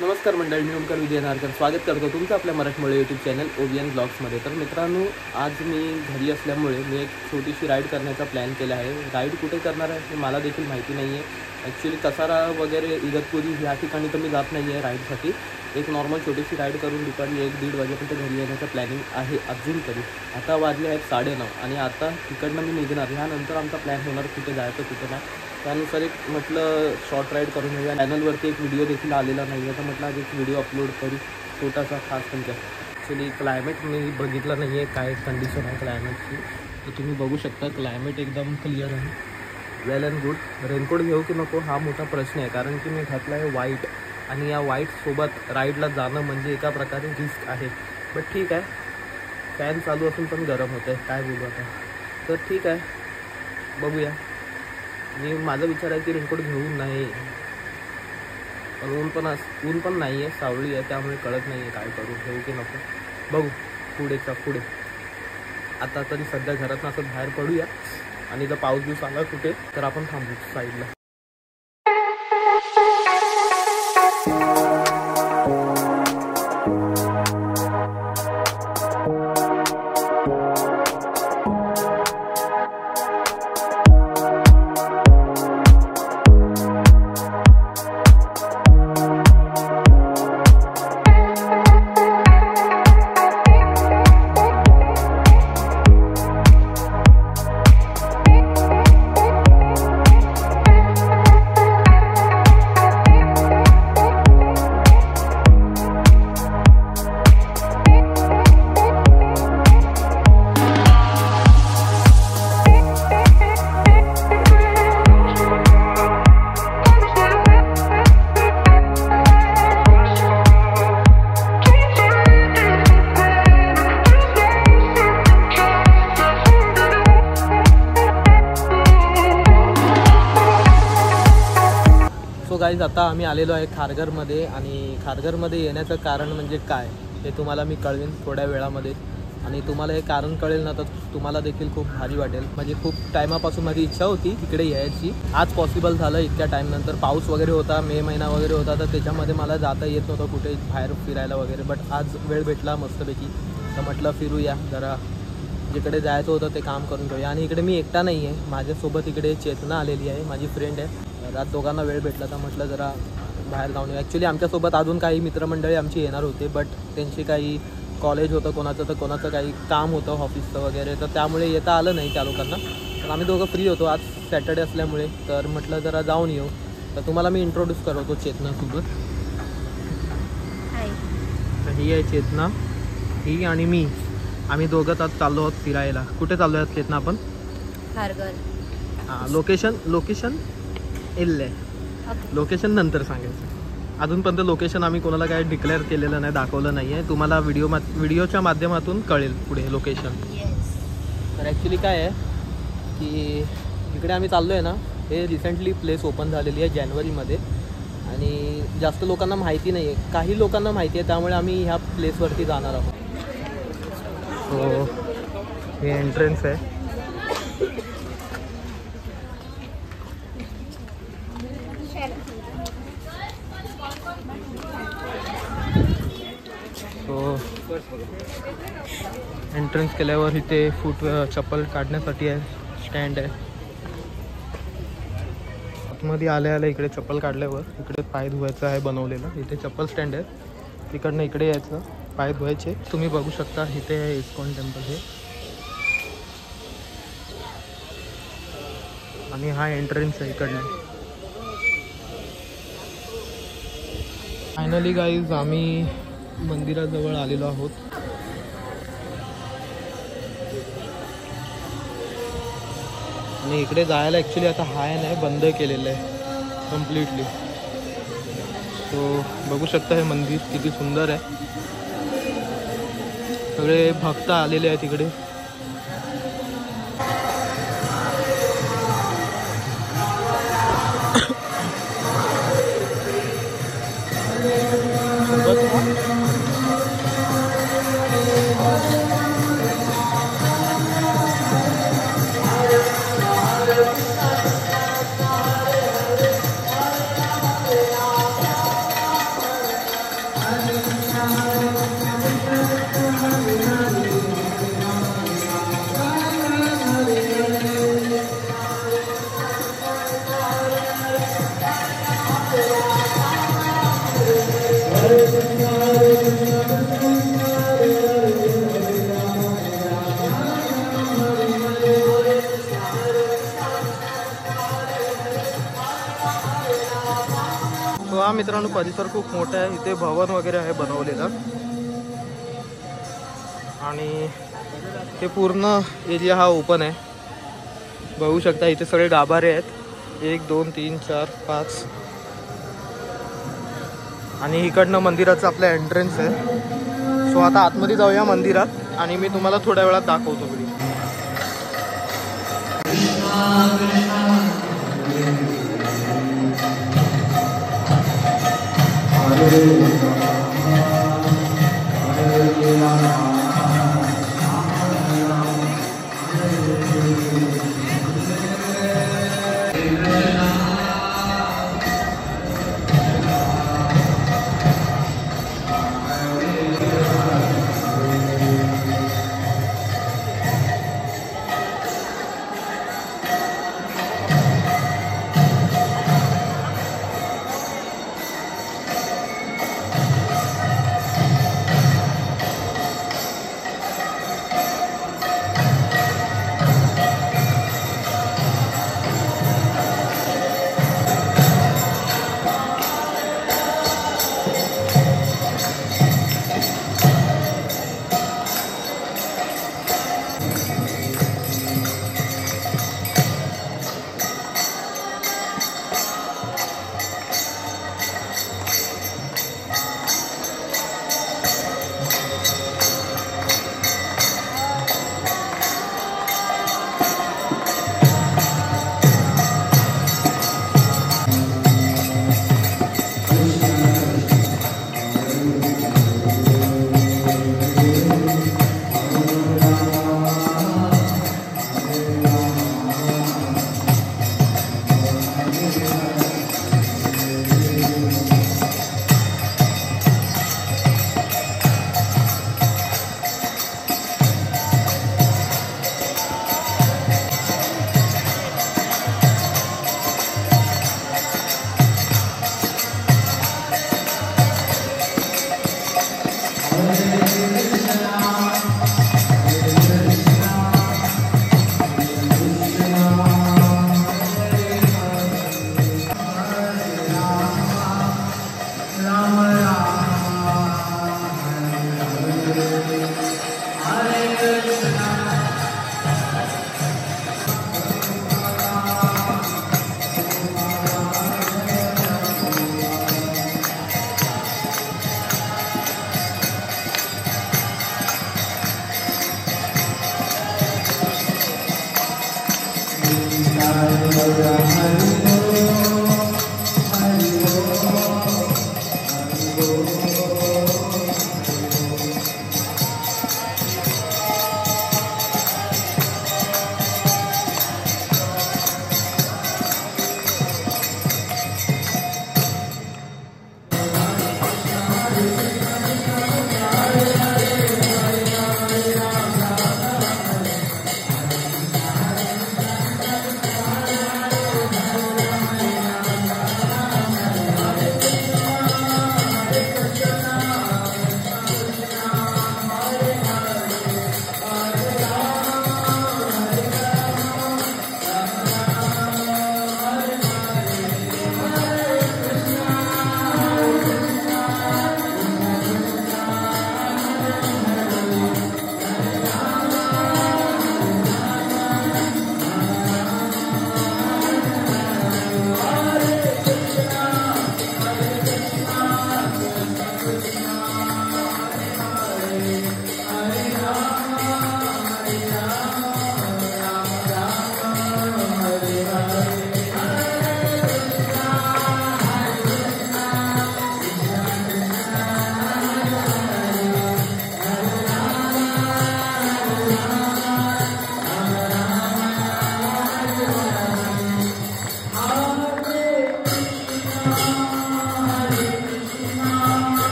नमस्कार मंडळी, मी ओमकार विजय नारकर स्वागत करतो तुमचं आपल्या मराठमोळे यूट्यूब चॅनल ओवियन ब्लॉग्समध्ये। तर मित्रांनो, आज मी घरी असल्यामुळे मी एक छोटीशी राईड करण्याचा प्लॅन केला आहे। राईड कुठे करणार आहे हे मला देखील माहिती नाही आहे। ॲक्च्युली कसारा वगैरे इगतपुरी ह्या ठिकाणी तर मी जात नाही आहे राईडसाठी। एक नॉर्मल छोटीशी राईड करून दुपारी 1-1:30 वाजेपर्यंत घरी येण्याचं प्लॅनिंग आहे अजून तरी। आता वाजले आहेत 9:30 आणि आता तिकडनं मी निघणार। ह्यानंतर आमचा प्लॅन होणार कुठे जायचं कुठे नाही। त्यानुसार एक म्हटलं शॉर्ट राईड करून घेऊया। चॅनलवरती एक व्हिडिओ देखील आलेला नाही आहे, तर म्हटलं आज एक व्हिडिओ अपलोड करू छोटासा खास तुमच्या। ॲक्च्युली क्लायमेट मी बघितलं नाही आहे, काय कंडिशन आहे क्लायमेटची, तर तुम्ही बघू शकता क्लायमेट एकदम क्लिअर आहे, वेल अँड गुड। रेनकोट घेऊ की नको हा मोठा प्रश्न आहे, कारण की मी घातला आहे व्हाईट आणि या व्हाईटसोबत राईडला जाणं म्हणजे एका प्रकारे रिस्क आहे। बट ठीक आहे, फॅन चालू असून पण गरम होतं आहे, काय बोलू आता। तर ठीक आहे, बघूया। मी माझा विचार आहे की रेनकोट घेऊ नाही, पण ऊन पण नाही आहे, सावळी आहे, त्यामुळे कळत नाही आहे काय करू, घेऊ की नको बघू पुढे। आता तरी सध्या घरातून असं बाहेर पडूया आणि जर पाऊस दिवस आला कुठे तर आपण थांबू साईडला। सो गाईज, आता आम्ही आलेलो आहे खारघरमध्ये आणि खारघरमध्ये येण्याचं कारण म्हणजे काय हे तुम्हाला मी कळवीन थोड्या वेळामध्ये। आणि तुम्हाला हे कारण कळेल ना तर तुम्हाला देखील खूप भारी वाटेल। म्हणजे खूप टायमापासून माझी इच्छा होती इकडे यायची, आज पॉसिबल झालं इतक्या टाईमनंतर। पाऊस वगैरे होता, मे महिना वगैरे होता, तर त्याच्यामध्ये मला जाता येत नव्हतं कुठे बाहेर फिरायला वगैरे। बट आज वेळ भेटला मस्तपैकी, तर म्हटलं फिरूया जरा, जिकडे जायचं होतं ते काम करून घेऊया। आणि इकडे मी एकटा नाही आहे, माझ्यासोबत इकडे चेतना आलेली आहे, माझी फ्रेंड आहे। रात दोघांना वेळ भेटला तर म्हटलं जरा बाहेर जाऊन येऊ। ॲक्च्युली आमच्यासोबत अजून काही मित्रमंडळी आमची येणार होते, बट त्यांची काही कॉलेज होतं कोणाचं, तर कोणाचं काही काम होतं ऑफिसचं वगैरे, तर त्यामुळे येता आलं नाही त्या लोकांना। तर आम्ही दोघं फ्री होतो आज सॅटर्डे असल्यामुळे, तर म्हटलं जरा जाऊन येऊ। तर तुम्हाला मी इंट्रोड्यूस करतो चेतनासोबत। तर ही आहे चेतना, ही आणि मी, आम्ही दोघंच आज चाललो आहोत फिरायला। कुठे चाललो आहोत चेतना आपण? खारघर। हां, लोकेशन इल्ले, लोकेशन नंतर सांगायचं। अजूनपर्यंत लोकेशन आम्ही कोणाला काय डिक्लेअर केलेलं नाही, दाखवलं नाही आहे। तुम्हाला व्हिडिओच्या माध्यमातून कळेल पुढे लोकेशन। तर ॲक्च्युली काय आहे की इकडे आम्ही चाललो आहे ना, हे रिसेंटली प्लेस ओपन झालेली आहे जानेवारीमध्ये, आणि जास्त लोकांना माहिती नाही आहे, काही लोकांना माहिती आहे, त्यामुळे आम्ही ह्या प्लेसवरती जाणार आहोत। सो हे एंट्रन्स आहे। सो एंट्रन्स केल्यावर इथे चप्पल काढण्यासाठी आहे, स्टँड आहे। आतमध्ये आल्या इकडे चप्पल काढल्यावर इकडे पाय धुवायचं आहे बनवलेलं, इथे चप्पल स्टँड आहे। तिकडनं इकडे यायचं, पाय धुवायचे। तुम्ही बघू शकता इथे आहे इस्कॉन टेम्पल हे, आणि हा एंट्रन्स आहे इकडनं। फायनली गाईज, आम्ही मंदिराजवळ आलेलो आहोत। आणि इकडे जायला ॲक्च्युली आता हाय नाही, बंद केलेलं आहे कम्प्लिटली। सो बघू शकता हे मंदिर किती सुंदर आहे, सगळे भक्त आलेले आहेत इकडे। तो हा मित्रांनो परिसर खूप मोठा आहे, इथे भवन वगैरे आहे बनवलेलं आणि ते पूर्ण एरिया हा ओपन आहे. बघू शकता इथे सगळे गाभारे आहेत, 1 2 3 4 5 आणि इकडनं मंदिराचं आपलं एंट्रन्स आहे. सो आता आतमध्ये जाऊया मंदिरात आणि मी तुम्हाला थोड्या वेळात दाखवतो व्हिडिओ.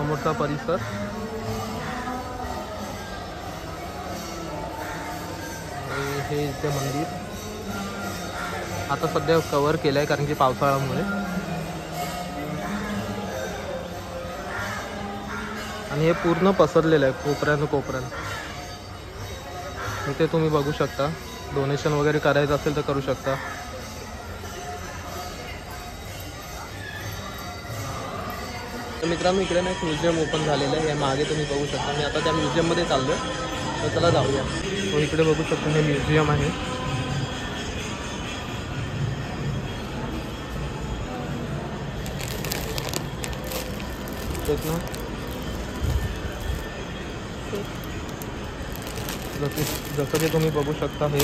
समोरचा परिसर. आणि हे इथे मंदिर आता सध्या कव्हर केलं आहे कारण की पावसाळ्यामुळे. आणि हे पूर्ण पसरलेलं आहे कोपऱ्यानं कोपऱ्यानं. इथे तुम्ही बघू शकता. डोनेशन वगैरे करायचं असेल तर करू शकता. तर मित्रांनो इकडे ना एक म्युझियम ओपन झालेलं आहे. या मागे तुम्ही बघू शकता. मी आता त्या म्युझियममध्ये चाललो आहे तर चला जाऊया. तो इकडे बघू शकतो हे म्युझियम आहे. तेच ना जसं की तुम्ही बघू शकता हे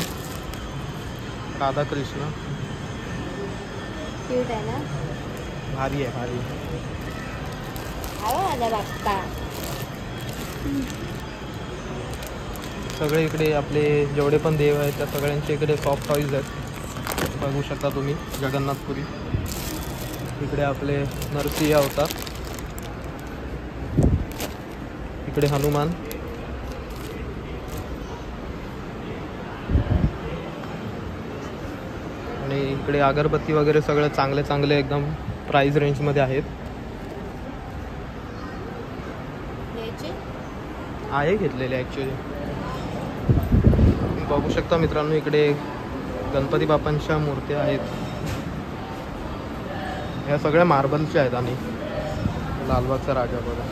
राधाकृष्ण. क्यूट आहे ना. भारी आहे भारी. सगळे इकडे आपले जेवढे पण देव आहेत त्या सगळ्यांचे इकडे सॉफ्ट टॉईज आहेत. बघू शकता तुम्ही जगन्नाथपुरी. इकडे आपले नरसिंह होता. इकडे हनुमान. आणि इकडे अगरबत्ती वगैरे सगळं चांगले चांगले एकदम प्राइस रेंजमध्ये आहेत. आहे घेतलेले ॲक्च्युली. बघू शकता मित्रांनो इकडे गणपती बाप्पांच्या मूर्त्या आहेत. ह्या सगळ्या मार्बलच्या आहेत. आणि लालबागचा राजा बघा.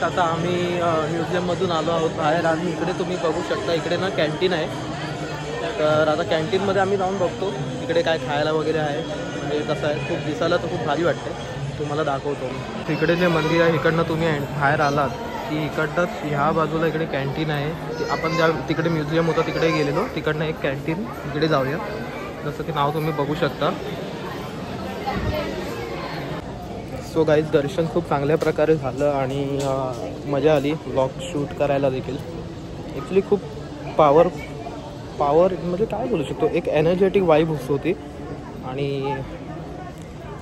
आता आम्ही म्युझियममधून आलो आहोत बाहेर. आणि इकडे तुम्ही बघू शकता इकडे ना कॅन्टीन आहे. तर आता कॅन्टीनमध्ये आम्ही जाऊन बघतो इकडे काय खायला वगैरे आहे. म्हणजे कसं आहे खूप दिसायला तर खूप भारी वाटते. तुम्हाला दाखवतो मी. इकडे जे मंदिर आहे इकडनं तुम्ही बाहेर आलात की इकडनंच ह्या बाजूला इकडे कॅन्टीन आहे. आपण ज्या तिकडे म्युझियम होतं तिकडे गेलेलो. तिकडनं एक कॅन्टीन इकडे जाऊया. जसं की नाव तुम्ही बघू शकता. सो गाईज दर्शन खूप चांगल्या प्रकारे झालं आणि मजा आली व्लॉग शूट करायला देखील. ॲक्च्युली खूप पावर म्हणजे काय बोलू शकतो एक एनर्जेटिक वाईब होती. आणि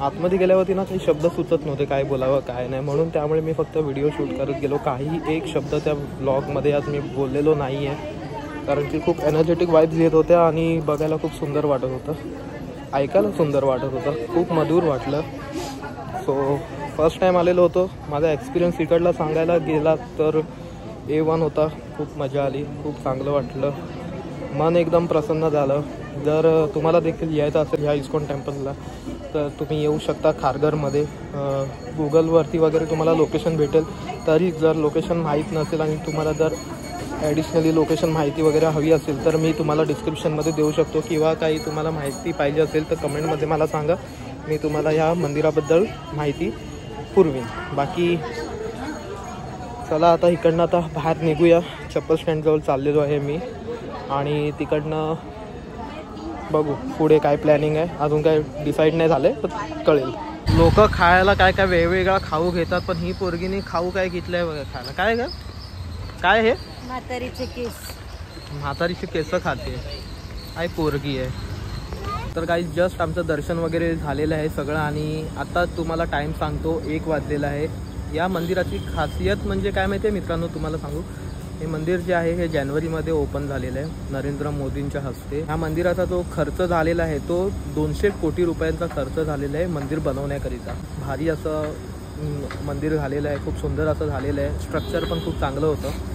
आतमध्ये गेल्यावरती ना काही शब्द सुचत नव्हते काय बोलावं काय नाही. म्हणून त्यामुळे मी फक्त व्हिडिओ शूट करत गेलो. काही एक शब्द त्या व्लॉगमध्ये आज मी बोललेलो नाही आहे कारण की खूप एनर्जेटिक वाईब्स येत होत्या आणि बघायला खूप सुंदर वाटत होतं. ऐकायला सुंदर वाटत होतं, खूप मधुर वाटलं. सो फर्स्ट टाईम आलेलो होतो. माझा एक्सपिरियन्स इकडला सांगायला गेला तर A1 होता. खूप मजा आली, खूप चांगलं वाटलं, मन एकदम प्रसन्न झालं. जर तुम्हाला देखील यायचं असेल ह्या इस्कॉन टेम्पलला तर तुम्ही येऊ शकता खारघरमध्ये. गुगलवरती वगैरे तुम्हाला लोकेशन भेटेल. तरी जर लोकेशन माहीत नसेल आणि तुम्हाला जर ॲडिशनली लोकेशन माहिती वगैरे हवी असेल तर मी तुम्हाला डिस्क्रिप्शनमध्ये देऊ शकतो, किंवा काही तुम्हाला माहिती पाहिजे असेल तर कमेंटमध्ये मला सांगा, मी तुम्हाला ह्या मंदिराबद्दल माहिती पुरवीन. बाकी चला आता इकडनं आता बाहेर निघूया. चप्पल स्टँडजवळ चाललेलो आहे मी आणि तिकडनं बघू पुढे काय प्लॅनिंग आहे. अजून काय डिसाईड नाही झालं आहे, पण कळेल. लोक खायला काय काय वेगवेगळा खाऊ घेतात, पण ही पोरगीने खाऊ काय घेतलं आहे बघा खायला. काय का काय हे म्हातारीचे केस, म्हातारीची केस खाते काय पोरगी आहे. तर काही जस्ट आमचं दर्शन वगैरे झालेलं आहे सगळं आणि आता तुम्हाला टाईम सांगतो 1 वाजलेला आहे. या मंदिराची खासियत म्हणजे काय माहिती आहे मित्रांनो, तुम्हाला सांगू. हे मंदिर जे आहे हे जानेवारीमध्ये ओपन झालेलं आहे नरेंद्र मोदींच्या हस्ते. ह्या मंदिराचा जो खर्च झालेला आहे तो 200 कोटी रुपयांचा खर्च झालेला आहे मंदिर बनवण्याकरिता. भारी असं मंदिर झालेलं आहे, खूप सुंदर असं झालेलं आहे. स्ट्रक्चर पण खूप चांगलं होतं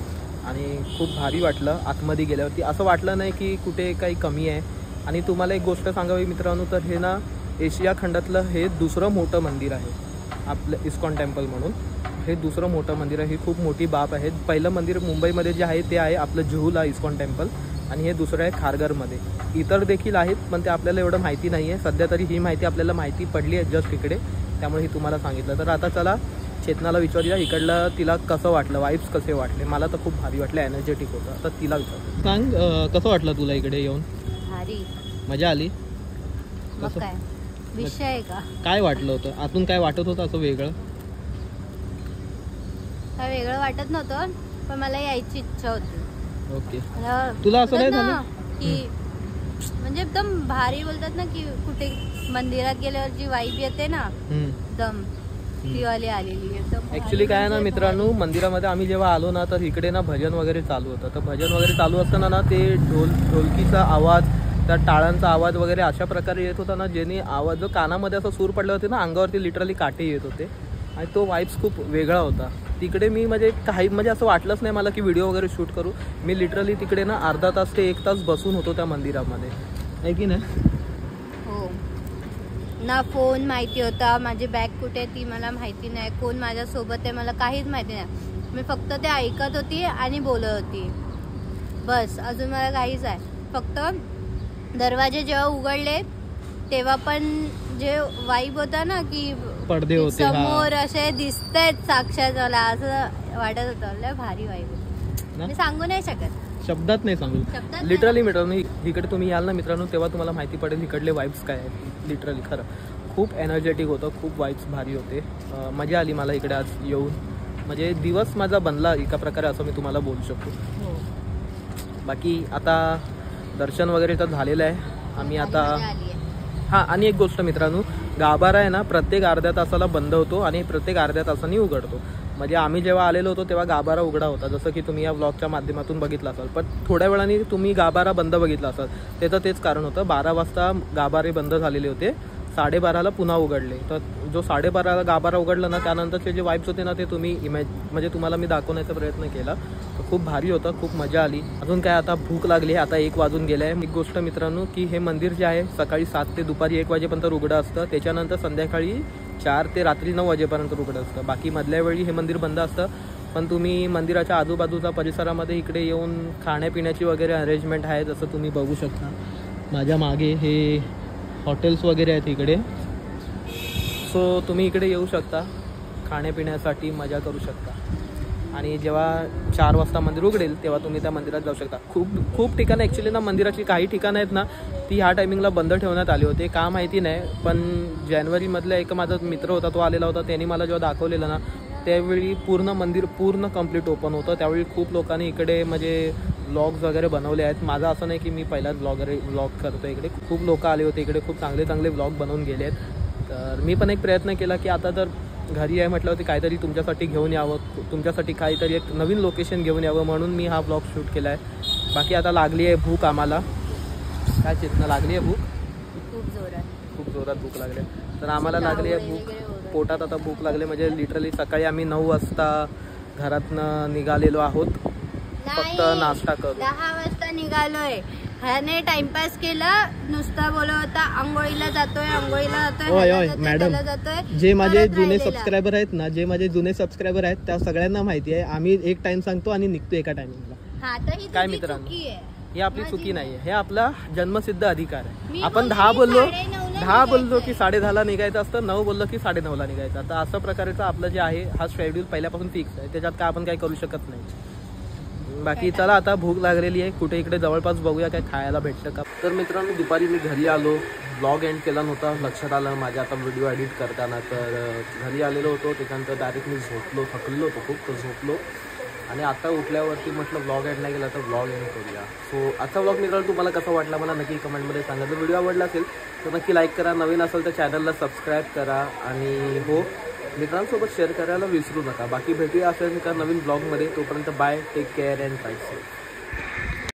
आणि खूप भारी वाटलं आतमध्ये गेल्यावरती. असं वाटलं नाही की कुठे काही कमी आहे. आणि तुम्हाला एक गोष्ट सांगावी मित्रांनो, तर हे ना एशिया खंडातलं हे दुसरं मोठं मंदिर आहे आपलं इस्कॉन टेम्पल म्हणून. हे दुसरं मोठं मंदिर आहे, ही खूप मोठी बाब आहे. पहिलं मंदिर मुंबईमध्ये जे आहे ते आहे आपलं जुहूला इस्कॉन टेम्पल आणि हे दुसरं आहे खारघरमध्ये. इतर देखील आहेत पण ते आपल्याला एवढं माहिती नाही आहे सध्या तरी. ही माहिती आपल्याला माहिती पडली आहे जस्ट इकडे, त्यामुळे ही तुम्हाला सांगितलं. तर आता चला चेतनाला विचारूया इकडलं तिला कसं वाटलं, वाईब्स कसे वाटले. मला तर खूप भारी वाटलं, एनर्जेटिक होतं. तर तिला विचार सांग कसं वाटलं तुला इकडे येऊन. भारी मजा आली. मग काय विषय आहे का. काय वाटलं होतं आतून, काय वाटत होतं असं वेगळं. काय वेगळं वाटत नव्हतं पण मला यायची इच्छा होती. ओके तुला असं नाही झालं की म्हणजे एकदम भारी बोलतात ना की कुठे मंदिरात गेल्यावर जी वाईब येते ना एकदम ती वाली आलेली एकदम. ऍक्च्युली काय आहे ना मित्रांनो, मंदिरामध्ये आम्ही जेव्हा आलो ना तर इकडे ना भजन वगैरे चालू होतं. तर भजन वगैरे चालू असताना ना ते ढोलकीचा आवाज, त्या टाळांचा आवाज वगैरे अशा प्रकारे येत होता ना, ज्याने आवाज जो कानामध्ये असं सूर पडले होते ना, अंगावरती लिटरली काटे येत होते आणि तो वाईब्स खूप वेगळा होता. तिकडे मी म्हणजे असं वाटलंच नाही मला की व्हिडिओ वगैरे शूट करू. मी लिटरली तिकडे ना अर्धा तास ते 1 तास बसून होतो त्या मंदिरामध्ये, आहे की नाही. हो ना, फोन माहिती होता, माझी बॅग कुठे ती मला माहिती नाही, कोण माझ्यासोबत आहे मला काहीच माहिती नाही. मी फक्त ते ऐकत होती आणि बोलत होती बस, अजून मला काहीच आहे. फक्त दरवाजे जेव्हा उघडले तेव्हा पण जे वाईब होता ना की पडदे होते समोर असे दिसतायत साक्षात, मला असं वाटत होतं. लय भारी वाईब होती, मी सांगू नाही शकत, शब्दात नाही सांगू. लिटरली मित्रांनो इकडे तुम्ही याल ना मित्रांनो तेव्हा तुम्हाला माहिती पडेल इकडले वाईब्स काय आहेत. लिटरली खरं खूप एनर्जेटिक होतं, खूप वाईब्स भारी होते. मजा आली मला इकडे आज येऊन. म्हणजे दिवस माझा बनला एका प्रकारे असं मी तुम्हाला बोलू शकतो. बाकी आता दर्शन वगैरे तर झालेलं आहे. आम्ही आता हां, आणि एक गोष्ट मित्रांनो, गाभारा आहे ना प्रत्येक अर्ध्या तासाला बंद होतो आणि प्रत्येक अर्ध्या तासाने उघडतो. म्हणजे आम्ही जेव्हा आलेलो होतो तेव्हा गाभारा उघडा होता, जसं की तुम्ही या ब्लॉगच्या माध्यमातून बघितलं असाल. पण थोड्या वेळाने तुम्ही गाभारा बंद बघितला असाल. त्याचं तेच कारण होतं, 12 वाजता गाभारे बंद झालेले होते, 12:30ला पुन्हा उघडले. तर जो 12:30ला गाभारा उघडला ना त्यानंतरचे जे वाईब्स होते ना ते तुम्ही म्हणजे तुम्हाला मी दाखवण्याचा प्रयत्न केला. तर खूप भारी होतं, खूप मजा आली. अजून काय आता भूक लागली आहे, आता 1 वाजून गेलं आहे. एक गोष्ट मित्रांनो की हे मंदिर जे आहे सकाळी 7 ते दुपारी 1 वाजेपर्यंत उघडं असतं, त्याच्यानंतर संध्याकाळी 4 ते रात्री 9 वाजेपर्यंत उघडं असतं. बाकी मधल्या वेळी हे मंदिर बंद असतं. पण तुम्ही मंदिराच्या आजूबाजूच्या परिसरामध्ये इकडे येऊन खाण्यापिण्याची वगैरे अरेंजमेंट आहे, जसं तुम्ही बघू शकता. माझ्या मागे हे हॉटेल्स वगैरे आहेत इकडे. सो तुम्ही इकडे येऊ शकता, खाण्यापिण्यासाठी मजा करू शकता. आणि जेव्हा 4 वाजता मंदिर उघडेल तेव्हा तुम्ही त्या मंदिरात जाऊ शकता. खूप ठिकाणं ॲक्च्युली ना मंदिराची काही ठिकाणं आहेत ना ती ह्या टायमिंगला बंद ठेवण्यात आली होती, का माहिती नाही. पण जानेवारीमधला एक माझा मित्र होता, तो आलेला होता, त्यांनी मला जेव्हा दाखवलेलं ना त्यावेळी पूर्ण मंदिर पूर्ण कंप्लीट ओपन होतं. त्यावेळी खूप लोकांनी इकडे म्हणजे व्लॉग्स वगैरे बनवले आहेत. माझं असं नाही की मी पहिलाच व्लॉग करतो. इकडे खूप लोक आले होते, इकडे खूप चांगले व्लॉग बनवून गेले आहेत. तर मी पण एक प्रयत्न केला की आता तर घरी आहे म्हटल्यावरती काहीतरी तुमच्यासाठी घेऊन यावं, तुमच्यासाठी काहीतरी एक नवीन लोकेशन घेऊन यावं, म्हणून मी हा व्लॉग शूट केला आहे. बाकी आता लागली आहे भूक आम्हाला. काय चेतना लागली आहे भूक खूप जोरात. जोरात भूक लागली. तर आम्हाला लागली आहे भूक, पोटात आता भूक लागली. म्हणजे लिटरली सकाळी आम्ही 9 वाजता घरातनं निघालेलो आहोत फक्त नाश्ता करून. 10 वाजता निघालोय. ह्याने टाइमपास केला, नुसता बोलत होता आंघोळीला जातोय मॅडम. जे माझे जुने सबस्क्रायबर आहेत ना, जे माझे जुने सबस्क्रायबर आहेत त्या सगळ्यांना माहिती आहे आम्ही एक टाइम सांगतो आणि निघतो एका टायमिंगला. काय मित्रांनो, ही आपली चुकी नाहीये, हे आपला जन्मसिद्ध अधिकार आहे. आपण 10 बोललो की 10:30ला निघायचं असतं, 9 बोललो की 9:30ला निघायचं. तर अशा प्रकारचं आपलं जे आहे हा शेड्यूल पहिल्यापासून फिक्स आहे, त्याच्यात काय आपण काही करू शकत नाही. बाकी चला आता भूक लागलेली आहे, कुठे इकडे जवळपास बघूया काय खायला भेटतं का. तर मित्रांनो दुपारी मी घरी आलो, ब्लॉग एंड केला नव्हता, लक्षात आलं माझ्या आता व्हिडिओ एडिट करताना. तर घरी आलेलो होतो, त्याच्यानंतर डायरेक्ट मी झोपलो, थकलेलो होतो खूप, तर झोपलो. आणि आता उठल्यावरती म्हटलं ब्लॉग एंड नाही केला तर ब्लॉग एंड करूया. सो आजचा ब्लॉग मित्रांनो तुम्हाला कसा वाटला मला नक्की कमेंटमध्ये सांगा. जर व्हिडिओ आवडला असेल तर नक्की लाईक करा, नवीन असेल तर चॅनलला सबस्क्राईब करा आणि हो मित्रांसोबत शेअर करायला विसरू नका. बाकी भेटूया असेल का नवीन ब्लॉगमध्ये. तोपर्यंत bye, take care and right safe.